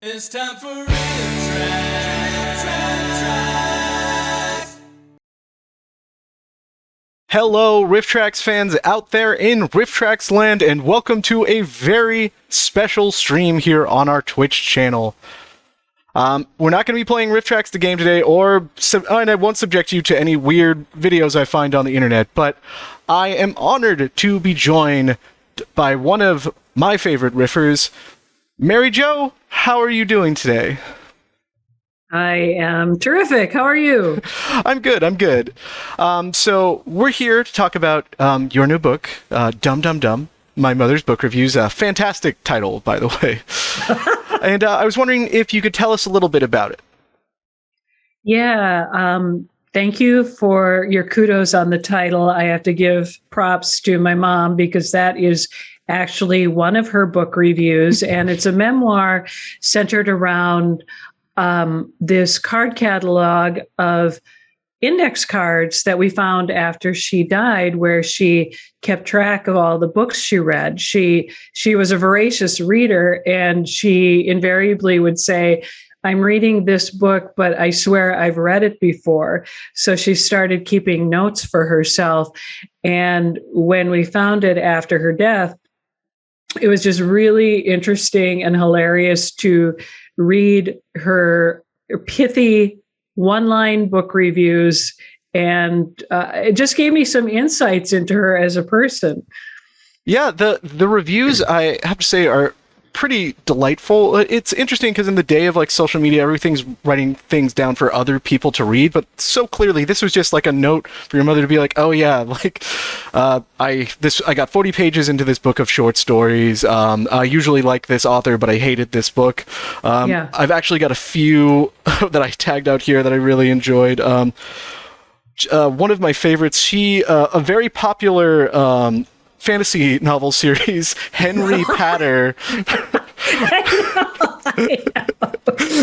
It's time for RiffTrax. Hello, RiffTrax fans out there in RiffTrax land, and welcome to a very special stream here on our Twitch channel. We're not going to be playing RiffTrax the game today, and I won't subject you to any weird videos I find on the internet, but I am honored to be joined by one of my favorite riffers, Mary Jo. How are you doing today? I am terrific. How are you? I'm good. So we're here to talk about your new book, Dum Dum Dum, My Mother's Book Reviews. A fantastic title, by the way. And I was wondering if you could tell us a little bit about it. Yeah. Thank you for your kudos on the title. I have to give props to my mom because that is actually one of her book reviews, and it's a memoir centered around this card catalog of index cards that we found after she died, where she kept track of all the books she read. She was a voracious reader, and she invariably would say, I'm reading this book, but I swear I've read it before. So she started keeping notes for herself. And when we found it after her death, it was just really interesting and hilarious to read her pithy one-line book reviews, and it just gave me some insights into her as a person. Yeah, the reviews, I have to say, are pretty delightful. It's interesting because in the day of like social media, everything's writing things down for other people to read, but so clearly this was just like a note for your mother to be like, oh yeah, like I got 40 pages into this book of short stories. I usually like this author, but I hated this book. Yeah. I've actually got a few that I tagged out here that I really enjoyed. One of my favorites, a very popular fantasy novel series, Henry Patter.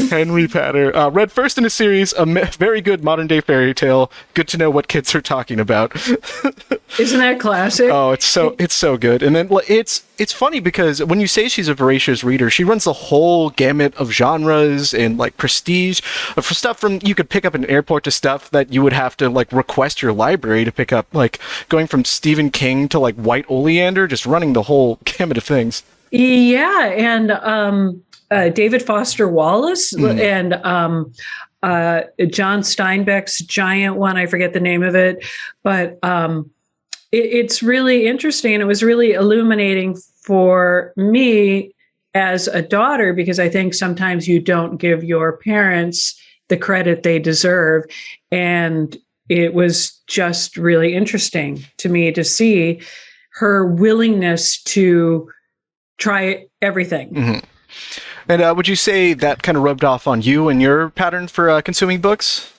Henry Patter. Read first in a series, very good modern day fairy tale. Good to know what kids are talking about. Isn't that classic? Oh, it's so good. And then it's funny because when you say she's a voracious reader, she runs the whole gamut of genres and like prestige, for stuff from you could pick up in an airport to stuff that you would have to like request your library to pick up, like going from Stephen King to like White Oleander, just running the whole gamut of things. Yeah, and David Foster Wallace and John Steinbeck's giant one. I forget the name of it, but it's really interesting. And it was really illuminating for me as a daughter, because I think sometimes you don't give your parents the credit they deserve. And it was just really interesting to me to see her willingness to try everything. Mm-hmm. And would you say that kind of rubbed off on you and your pattern for consuming books?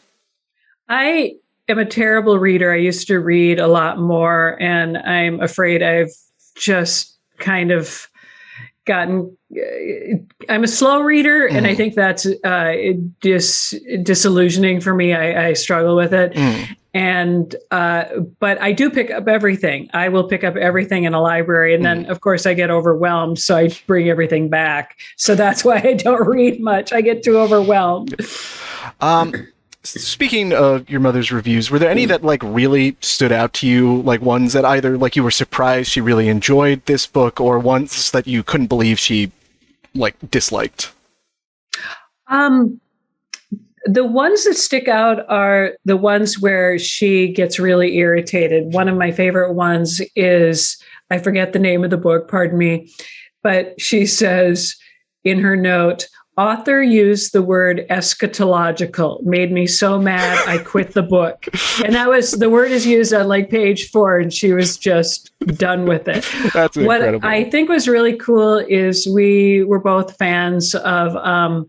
I am a terrible reader. I used to read a lot more, and I'm afraid I've just kind of gotten, I'm a slow reader, and I think that's disillusioning for me. I struggle with it. And, but I do pick up everything. I will pick up everything in a library. And then of course I get overwhelmed. So I bring everything back. So that's why I don't read much. I get too overwhelmed. Speaking of your mother's reviews, were there any that like really stood out to you? Like ones that either like you were surprised she really enjoyed this book, or ones that you couldn't believe she like disliked? The ones that stick out are the ones where she gets really irritated. One of my favorite ones is, I forget the name of the book, pardon me, but she says in her note, author used the word eschatological, made me so mad I quit the book. And the word is used on like page 4, and she was just done with it. That's incredible. What I think was really cool is we were both fans of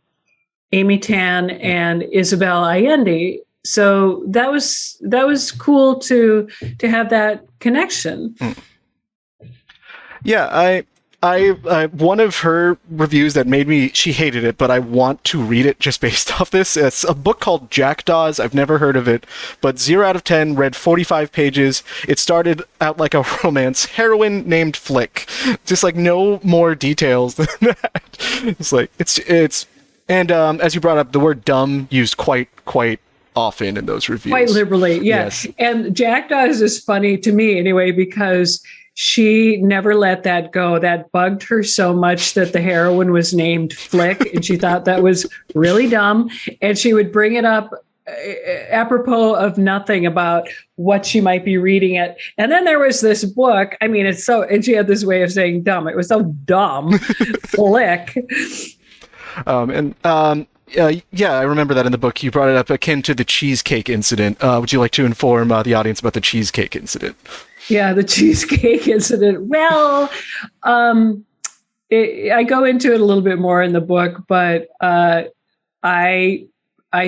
Amy Tan and Isabel Allende. So that was cool to have that connection. Yeah, I one of her reviews that made me, she hated it, but I want to read it just based off this. It's a book called Jackdaws. I've never heard of it, but 0 out of 10, read 45 pages. It started out like a romance, heroine named Flick. Just like no more details than that. It's like, it's And as you brought up, the word dumb used quite often in those reviews. Quite liberally, yes. And Jackdaws is funny to me anyway, because she never let that go. That bugged her so much that the heroine was named Flick, and she thought that was really dumb. And she would bring it up apropos of nothing about what she might be reading it. And then there was this book. I mean, and she had this way of saying dumb. It was so dumb. Flick. Yeah, I remember that in the book. You brought it up akin to the cheesecake incident. Would you like to inform the audience about the cheesecake incident? Yeah, the cheesecake incident. Well, I go into it a little bit more in the book, but I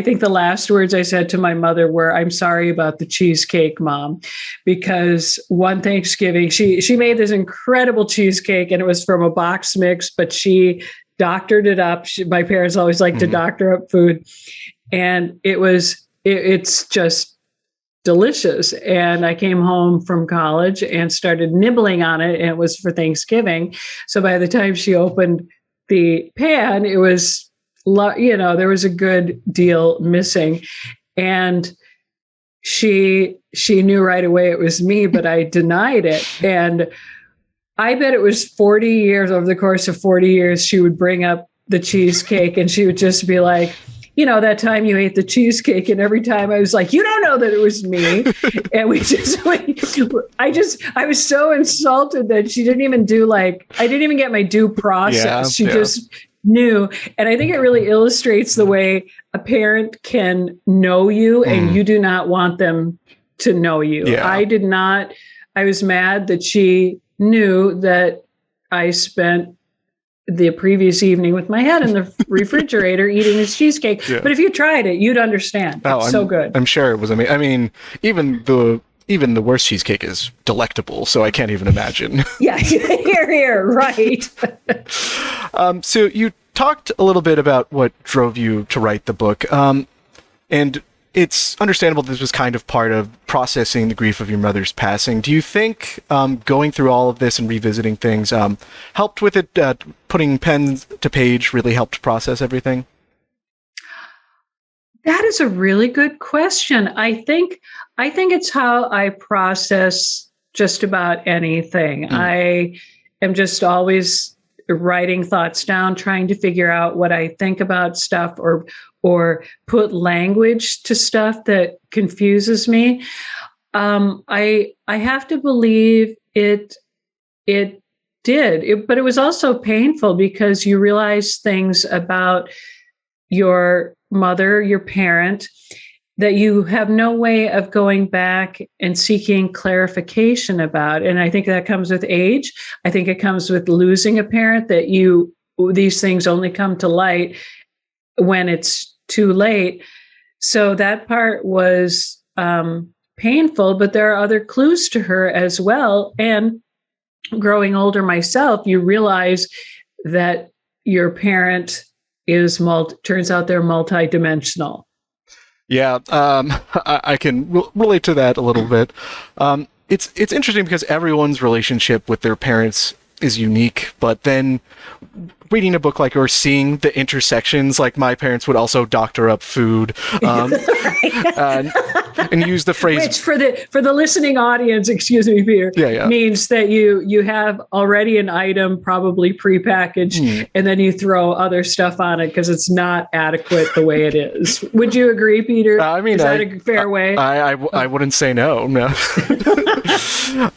think the last words I said to my mother were, "I'm sorry about the cheesecake, Mom," because one Thanksgiving, she made this incredible cheesecake, and it was from a box mix, but she doctored it up. My parents always like to doctor up food, and it's just delicious. And I came home from college and started nibbling on it, and it was for Thanksgiving. So by the time she opened the pan, it was, there was a good deal missing. And she knew right away it was me, but I denied it. And I bet it was 40 years, over the course of 40 years, she would bring up the cheesecake, and she would just be like, that time you ate the cheesecake. And every time I was like, you don't know that it was me. And I was so insulted that she didn't even I didn't even get my due process. She just knew. And I think it really illustrates the way a parent can know you and you do not want them to know you. Yeah. I was mad that she knew that I spent the previous evening with my head in the refrigerator eating this cheesecake. Yeah. But if you tried it, you'd understand. It's so good. I'm sure it was amazing. I mean, even the worst cheesecake is delectable, so I can't even imagine. Yeah, here, right. So you talked a little bit about what drove you to write the book, and it's understandable this was kind of part of processing the grief of your mother's passing. Do you think going through all of this and revisiting things helped with it, putting pen to page really helped process everything? That is a really good question. I think it's how I process just about anything. I am just always writing thoughts down, trying to figure out what I think about stuff, or put language to stuff that confuses me. I have to believe it did, but it was also painful because you realize things about your mother, your parent, that you have no way of going back and seeking clarification about. And I think that comes with age. I think it comes with losing a parent, that these things only come to light when it's too late. So that part was painful, but there are other clues to her as well. And growing older myself, you realize that your parent turns out they're multidimensional. Yeah, I can relate to that a little bit. It's interesting because everyone's relationship with their parents is unique, but then reading a book like yours, seeing the intersections, like my parents would also doctor up food, and use the phrase, which for the listening audience, excuse me, Peter, means that you have already an item probably prepackaged, and then you throw other stuff on it because it's not adequate the way it is. Would you agree, Peter? I mean, is that a fair way? I wouldn't say no.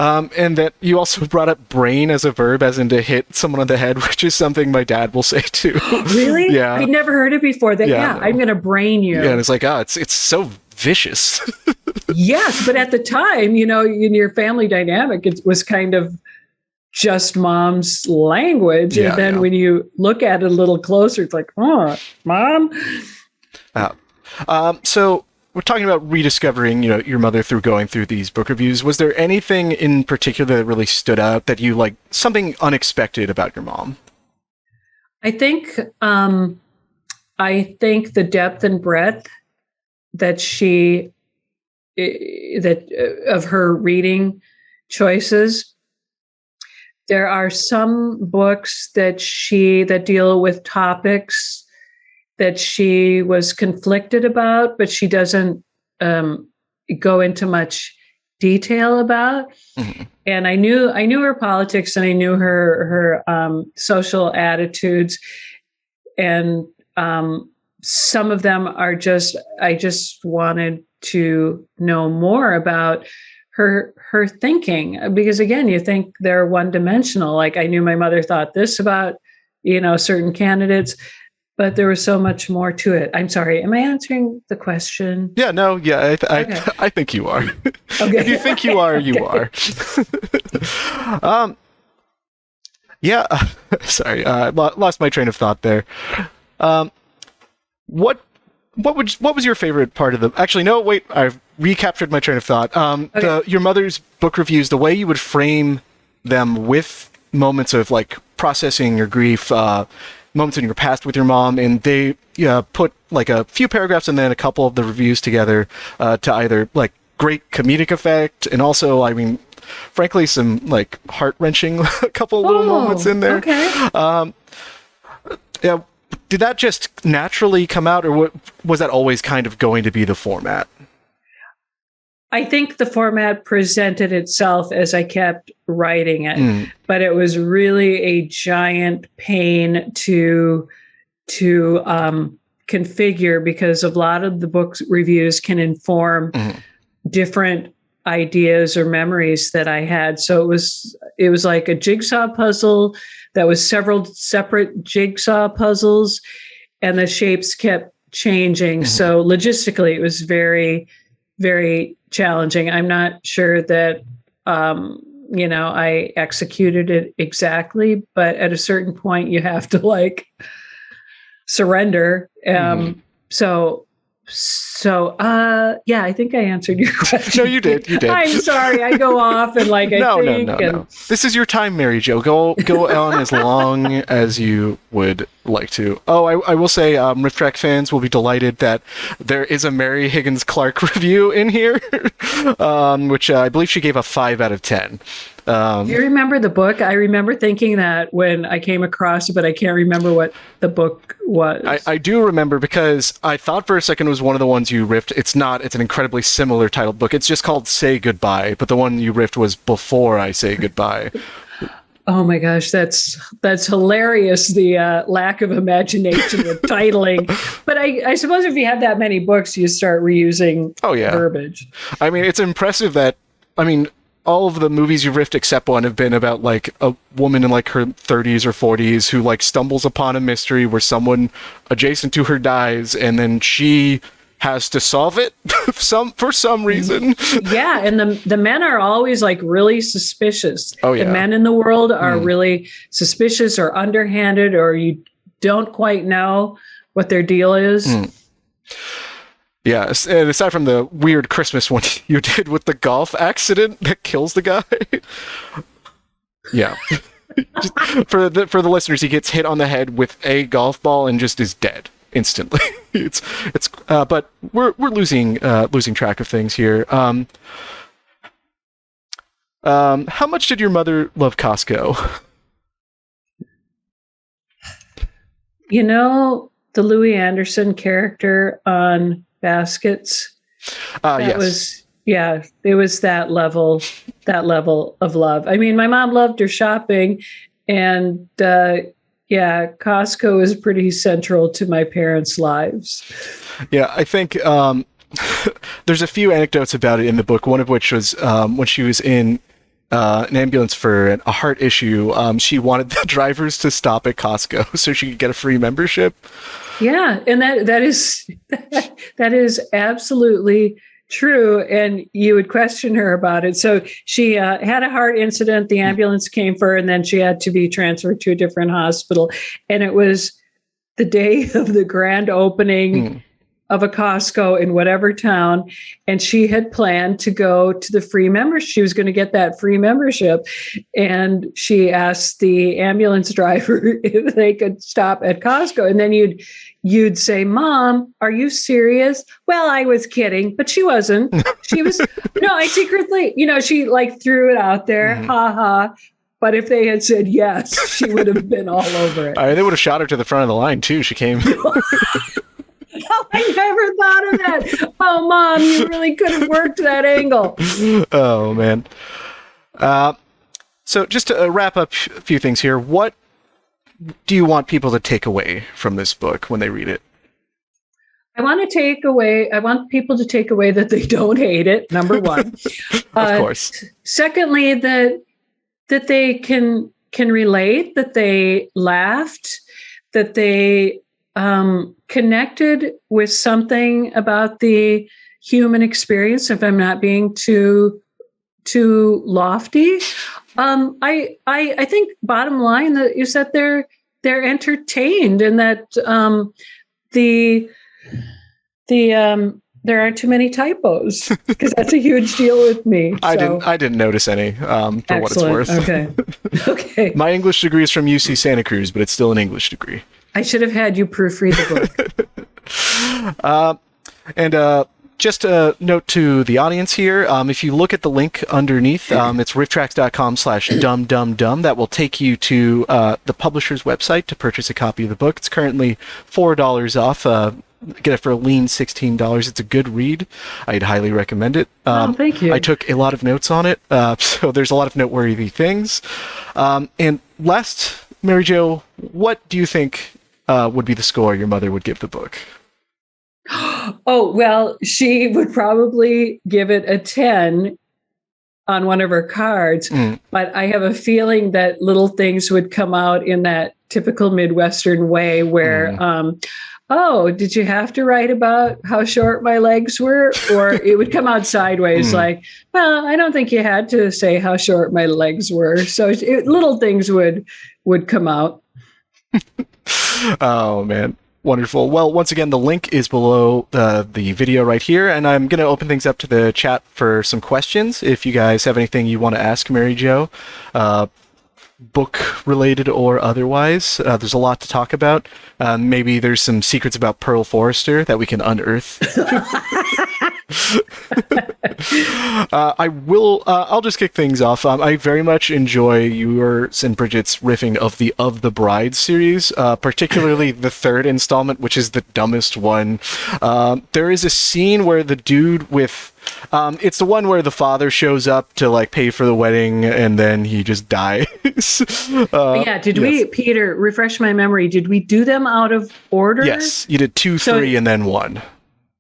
And that you also brought up brain as a verb, as in to hit someone on the head, which is something my dad will say too. Really? Yeah. I'd never heard it before. That I'm going to brain you. Yeah, and it's like, it's so vicious. Yes, but at the time, in your family dynamic, it was kind of just mom's language. And then when you look at it a little closer, it's like, oh, Mom. So we're talking about rediscovering, your mother through going through these book reviews. Was there anything in particular that really stood out that you like, something unexpected about your mom? I think the depth and breadth that of her reading choices. There are some books that deal with topics that she was conflicted about, but she doesn't go into much detail about. Mm-hmm. And I knew her politics, and I knew her social attitudes, and some of them are just, I just wanted to know more about her thinking, because again, you think they're one dimensional. Like, I knew my mother thought this about, certain candidates, but there was so much more to it. I'm sorry. Am I answering the question? Yeah, no, yeah, Okay. I think you are. Okay. If you think you are, you are. Yeah, sorry, lost my train of thought there. What was your favorite part of the? Actually, no, wait, I've recaptured my train of thought. Okay. Your mother's book reviews, the way you would frame them with moments of like processing your grief, moments in your past with your mom, and they put like a few paragraphs and then a couple of the reviews together to either like great comedic effect, and also, I mean, frankly, some like heart-wrenching couple little moments in there. Okay. Yeah, did that just naturally come out, or was that always kind of going to be the format? I think the format presented itself as I kept writing it, but it was really a giant pain to configure, because a lot of the book reviews can inform different ideas or memories that I had. So it was like a jigsaw puzzle that was several separate jigsaw puzzles, and the shapes kept changing. So logistically, it was very, very challenging. I'm not sure that, I executed it exactly, but at a certain point you have to like surrender. Yeah, I think I answered your question. No, you did. I'm sorry. I go off and like, No. This is your time, Mary Jo. Go on as long as you would like to. Oh, I will say, RiffTrax fans will be delighted that there is a Mary Higgins Clark review in here, which I believe she gave a 5 out of 10. Do you remember the book? I remember thinking that when I came across it, but I can't remember what the book was. I do remember, because I thought for a second it was one of the ones you riffed. It's not. It's an incredibly similar titled book. It's just called Say Goodbye, but the one you riffed was Before I Say Goodbye. Oh my gosh, that's hilarious, the lack of imagination with titling. But I suppose if you have that many books, you start reusing verbiage. I mean, it's impressive that, all of the movies you've riffed except one have been about like a woman in like her 30s or 40s who like stumbles upon a mystery where someone adjacent to her dies, and then she has to solve it for some reason. Yeah, and the men are always like really suspicious. Oh yeah. The men in the world are really suspicious or underhanded, or you don't quite know what their deal is. Yeah, and aside from the weird Christmas one you did with the golf accident that kills the guy. Yeah. Just for the listeners, he gets hit on the head with a golf ball and just is dead instantly. But we're losing track of things here. How much did your mother love Costco? The Louis Anderson character on Baskets. Yes. It was that level of love. I mean, my mom loved her shopping, and Costco is pretty central to my parents' lives. Yeah, I think there's a few anecdotes about it in the book, one of which was when she was in an ambulance for a heart issue, she wanted the drivers to stop at Costco so she could get a free membership. Yeah, and that is absolutely true. And you would question her about it. So she had a heart incident. The ambulance came for her, and then she had to be transferred to a different hospital. And it was the day of the grand opening of a Costco in whatever town. And she had planned to go to the free membership. She was going to get that free membership. And she asked the ambulance driver if they could stop at Costco. And then you'd say, "Mom, are you serious?" "Well, I was kidding," but she wasn't. She was, no, I secretly, she like threw it out there. Ha ha. But if they had said yes, she would have been all over it. They would have shot her to the front of the line too. She came. Oh, I never thought of that. Oh, Mom, you really could have worked that angle. Oh, man. So just to wrap up a few things here, what do you want people to take away from this book when they read it? I want people to take away that they don't hate it, number one. Of course. Secondly, that they can relate, that they laughed, that they connected with something about the human experience, if I'm not being too lofty. I think bottom line is that they're entertained, and that there aren't too many typos, because that's a huge deal with me. I didn't notice any, for what it's worth. Okay. My English degree is from UC Santa Cruz, but it's still an English degree. I should have had you proofread the book. And just a note to the audience here, if you look at the link underneath, it's rifftrax.com/dumdumdum. That will take you to the publisher's website to purchase a copy of the book. It's currently $4 off. Get it for a lean $16. It's a good read. I'd highly recommend it. Thank you. I took a lot of notes on it, so there's a lot of noteworthy things. And last, Mary Jo, what do you think would be the score your mother would give the book? Oh, well, she would probably give it a 10 on one of her cards, but I have a feeling that little things would come out in that typical Midwestern way where, oh, did you have to write about how short my legs were? Or it would come out sideways like, well, I don't think you had to say how short my legs were. So little things would come out. Oh, man. Wonderful. Well, once again, the link is below the video right here, and I'm going to open things up to the chat for some questions. If you guys have anything you want to ask Mary Jo, book related or otherwise, there's a lot to talk about. Maybe there's some secrets about Pearl Forrester that we can unearth. I'll just kick things off. I very much enjoy yours and Bridget's riffing of the Bride series, particularly the third installment, which is the dumbest one. There is a scene where the dude with it's the one where the father shows up to like pay for the wedding and then he just dies. Peter, refresh my memory, did we do them out of order? Yes, you did 2, 3, and then 1.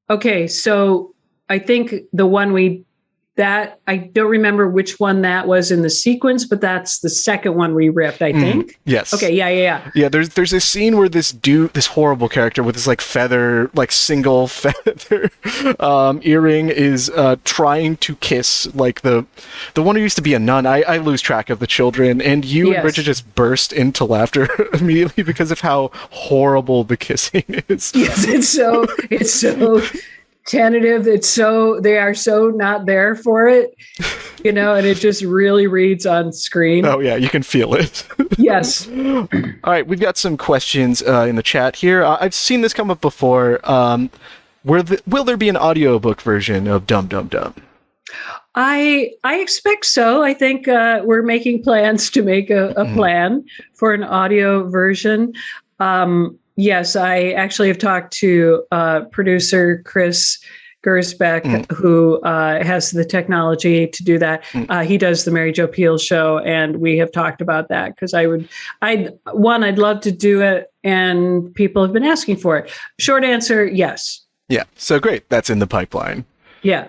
Okay, so I think the one I don't remember which one that was in the sequence, but that's the second one we ripped, I think. Yes. Okay, yeah. Yeah, there's a scene where this dude, this horrible character with this single feather earring is trying to kiss the one who used to be a nun. I lose track of the children, and you and Bridget just burst into laughter immediately because of how horrible the kissing is. Yes, it's so tentative. They are so not there for it, and it just really reads on screen. Oh yeah, you can feel it. Yes. All right, we've got some questions in the chat here. I've seen this come up before. Will there be an audiobook version of Dum Dum Dum? I expect so. I think we're making plans to make a plan for an audio version. Yes, I actually have talked to producer Chris Gersbeck, who has the technology to do that. He does the Mary Jo Pehl show, and we have talked about that because I'd love to do it, and people have been asking for it. Short answer, yes. Yeah, so great. That's in the pipeline. Yeah.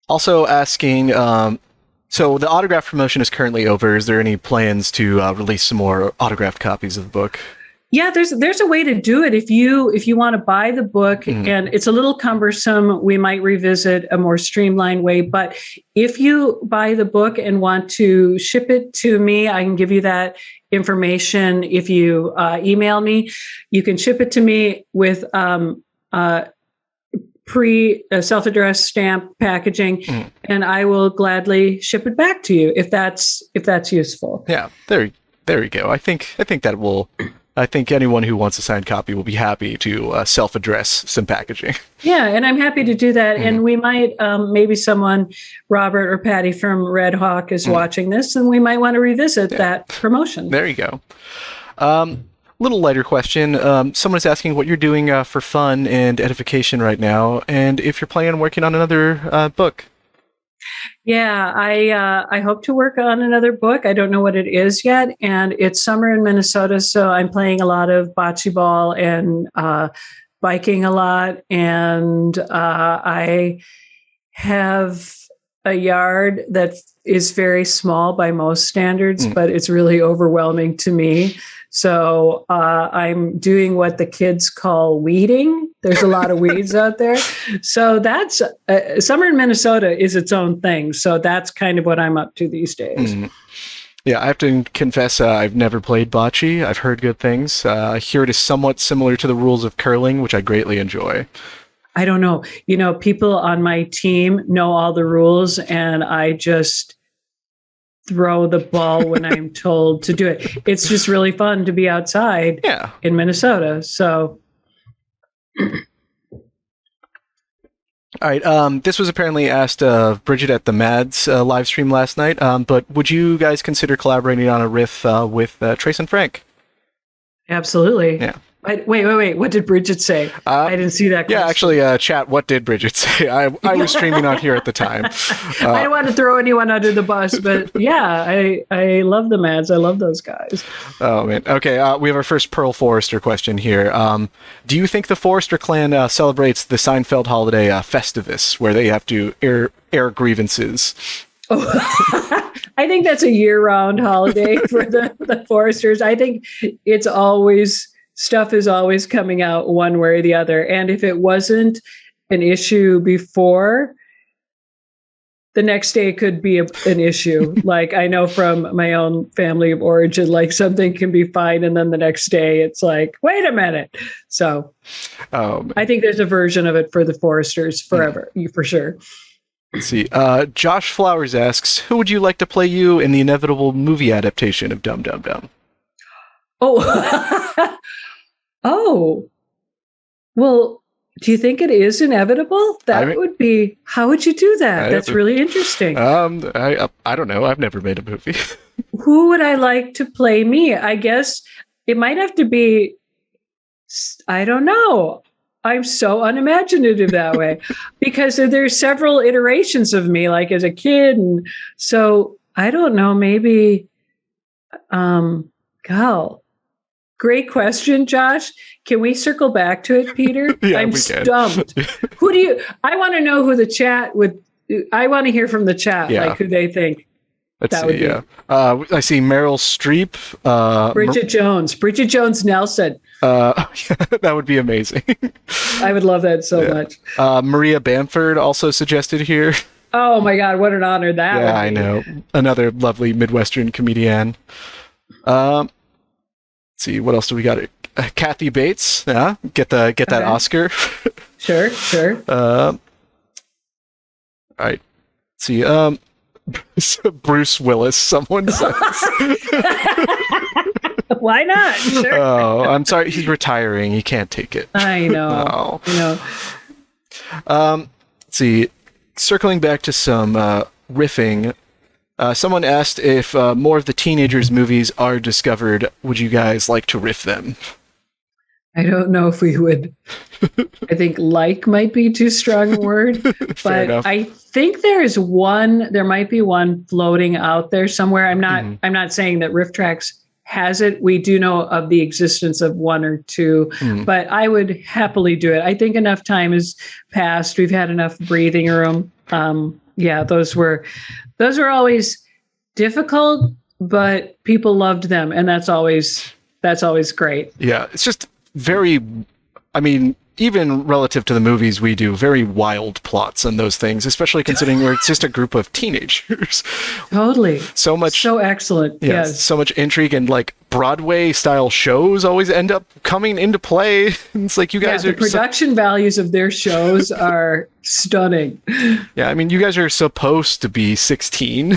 Also asking, so the autograph promotion is currently over. Is there any plans to release some more autographed copies of the book? Yeah, there's a way to do it. If you want to buy the book, and it's a little cumbersome, we might revisit a more streamlined way. But if you buy the book and want to ship it to me, I can give you that information. If you email me, you can ship it to me with self-addressed stamp packaging, and I will gladly ship it back to you if that's useful. Yeah, there you go. I think that will I think anyone who wants a signed copy will be happy to self-address some packaging. Yeah, and I'm happy to do that. And we might, maybe someone, Robert or Patty from Red Hawk is watching this, and we might want to revisit that promotion. There you go. Little lighter question. Someone is asking what you're doing for fun and edification right now, and if you're planning on working on another book. Yeah, I hope to work on another book. I don't know what it is yet, and it's summer in Minnesota, so I'm playing a lot of bocce ball and biking a lot, and I have a yard that is very small by most standards, but it's really overwhelming to me. So I'm doing what the kids call weeding. There's a lot of weeds out there. So that's summer in Minnesota is its own thing. So that's kind of what I'm up to these days. Yeah, I have to confess, I've never played bocce. I've heard good things. I hear it is somewhat similar to the rules of curling, which I greatly enjoy. I don't know. You know, people on my team know all the rules, and I just throw the ball when I'm told to do it. It's just really fun to be outside in Minnesota. So, all right. This was apparently asked of Bridget at the Mads live stream last night. But would you guys consider collaborating on a riff with Trace and Frank? Absolutely. Yeah. Wait. What did Bridget say? I didn't see that question. Yeah, actually, chat, what did Bridget say? I was streaming on here at the time. I don't want to throw anyone under the bus, but yeah, I love the Mads. I love those guys. Oh, man. Okay, we have our first Pearl Forrester question here. Do you think the Forrester clan celebrates the Seinfeld holiday Festivus, where they have to air grievances? Oh, I think that's a year-round holiday for the Forresters. I think it's always... stuff is always coming out one way or the other. And if it wasn't an issue before, the next day could be an issue. Like I know from my own family of origin, like something can be fine. And then the next day it's like, wait a minute. So I think there's a version of it for the Forresters forever, for sure. Let's see. Josh Flowers asks, who would you like to play you in the inevitable movie adaptation of Dumb Dumb Dumb? Oh, oh, well, do you think it is inevitable? That would be, how would you do that? That's really interesting. I don't know. I've never made a movie. Who would I like to play me? I guess it might have to be, I don't know. I'm so unimaginative that way because there's several iterations of me, like as a kid. And so I don't know, maybe, great question, Josh. Can we circle back to it, Peter? Yeah, I'm stumped. I want to know who the chat would, I want to hear from the chat, like who they think that would be. I see Meryl Streep. Bridget Jones Nelson. That would be amazing. I would love that so much. Maria Bamford also suggested here. Oh my God, what an honor that would be. I know. Another lovely Midwestern comedian. Let's see, what else do we got? Kathy Bates, get that Oscar. Sure. All right. Let's see, Bruce Willis, someone says. Why not? Sure. Oh, I'm sorry, he's retiring. He can't take it. I know. Let's see, circling back to some riffing. Someone asked if more of the teenagers' movies are discovered. Would you guys like to riff them? I don't know if we would. I think "like" might be too strong a word, but I think there might be one floating out there somewhere. I'm not saying that RiffTrax has it. We do know of the existence of one or two, but I would happily do it. I think enough time has passed. We've had enough breathing room. Those were always difficult, but people loved them, and that's always great. Yeah, it's just very, even relative to the movies we do, very wild plots and those things, especially considering where it's just a group of teenagers. Totally. So excellent. Yes. So much intrigue, and like Broadway style shows always end up coming into play. It's like you guys the production values of their shows are stunning. Yeah, you guys are supposed to be 16.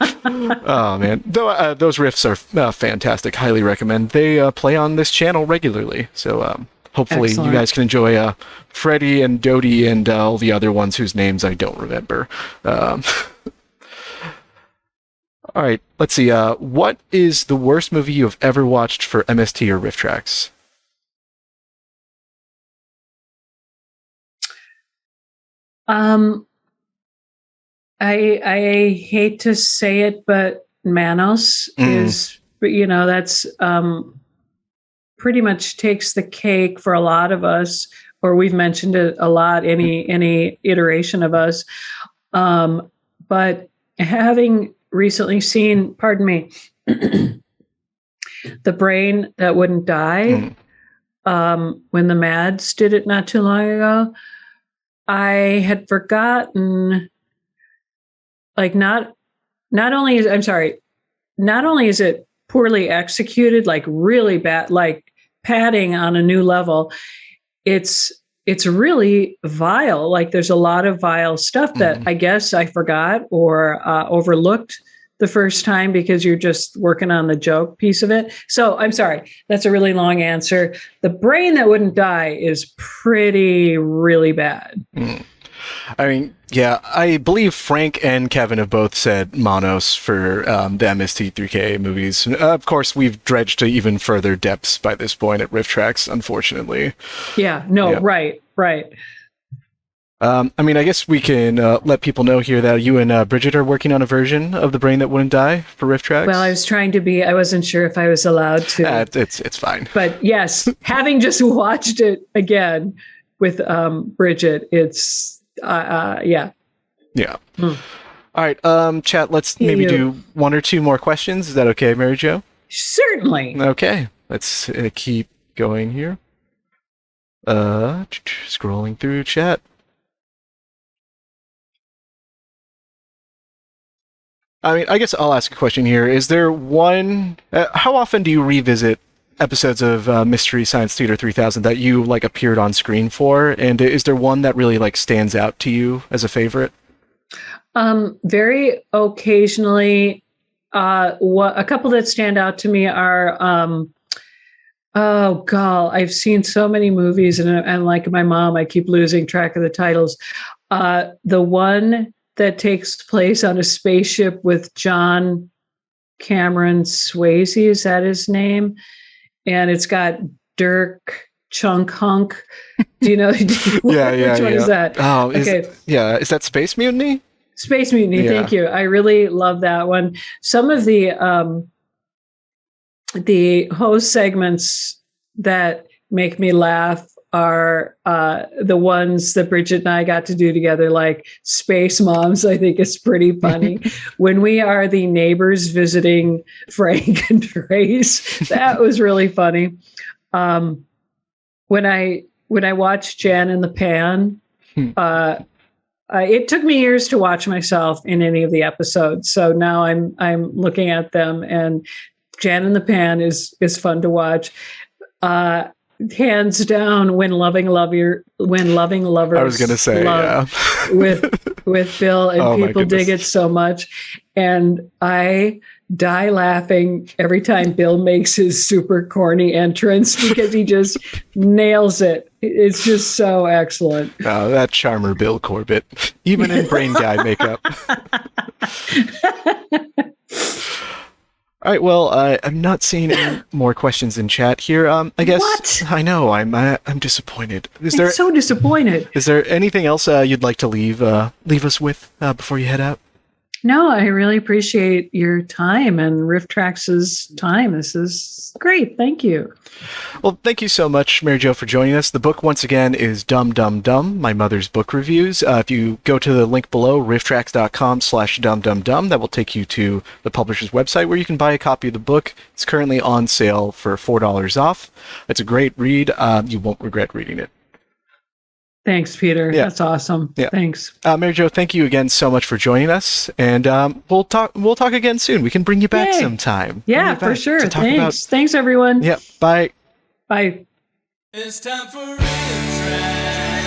Oh man, though those riffs are fantastic. Highly recommend. They play on this channel regularly, so hopefully Excellent. you guys can enjoy Freddie and Dodie and all the other ones whose names I don't remember. All right, let's see. What is the worst movie you have ever watched for MST or RiffTrax? I hate to say it, but Manos is, that's pretty much takes the cake for a lot of us, or we've mentioned it a lot, any iteration of us. But having recently seen, pardon me, The Brain That Wouldn't Die, when the Mads did it not too long ago, I had forgotten, like, not only is it poorly executed, like really bad, like padding on a new level, it's really vile. Like there's a lot of vile stuff that I guess I forgot or overlooked the first time because you're just working on the joke piece of it. So I'm sorry, that's a really long answer. The Brain That Wouldn't Die is really bad. I mean, yeah, I believe Frank and Kevin have both said Manos for the MST3K movies. Of course, we've dredged to even further depths by this point at RiffTrax, unfortunately. Yeah, no, yeah. Right. I mean, I guess we can let people know here that you and Bridget are working on a version of The Brain That Wouldn't Die for RiffTrax. Well, I was trying to be. I wasn't sure if I was allowed to. It's fine. But yes, having just watched it again with Bridget, it's yeah. Yeah. All right, chat. Let's maybe do one or two more questions. Is that okay, Mary Jo? Certainly. Okay. Let's keep going here. Scrolling through chat. I mean, I guess I'll ask a question here. Is there one... how often do you revisit episodes of Mystery Science Theater 3000 that you, like, appeared on screen for? And is there one that really, like, stands out to you as a favorite? Very occasionally. A couple that stand out to me are... oh, God, I've seen so many movies, and like my mom, I keep losing track of the titles. The one that takes place on a spaceship with John Cameron Swayze, is that his name? And it's got Dirk Chunk Hunk. Do you know? Which one is that? Oh, okay. Is that Space Mutiny? Space Mutiny, yeah. Thank you. I really love that one. Some of the host segments that make me laugh are the ones that Bridget and I got to do together, like Space Moms. I think it's pretty funny. When we are the neighbors visiting Frank and Trace, that was really funny. When I watched Jan in the Pan, it took me years to watch myself in any of the episodes. So now I'm looking at them, and Jan in the Pan is fun to watch. Hands down, when loving lovers. I was going to say, yeah. with Bill, and people dig it so much, and I die laughing every time Bill makes his super corny entrance because he just nails it. It's just so excellent. Oh, that charmer Bill Corbett, even in brain guy makeup. All right, well, I'm not seeing any more questions in chat here. I guess what? I know I'm disappointed. So disappointed. Is there anything else you'd like to leave us with before you head out? No, I really appreciate your time and RiffTrax's time. This is great. Thank you. Well, thank you so much, Mary Jo, for joining us. The book, once again, is Dumb, Dumb, Dumb, My Mother's Book Reviews. If you go to the link below, rifftrax.com/dumbdumbdumb, that will take you to the publisher's website where you can buy a copy of the book. It's currently on sale for $4 off. It's a great read. You won't regret reading it. Thanks, Peter. Yeah. That's awesome. Yeah. Thanks. Mary Jo, thank you again so much for joining us. And we'll talk again soon. We can bring you back sometime. Yeah, for sure. Thanks, everyone. Yeah. Bye. Bye. It's time for RiffTrax.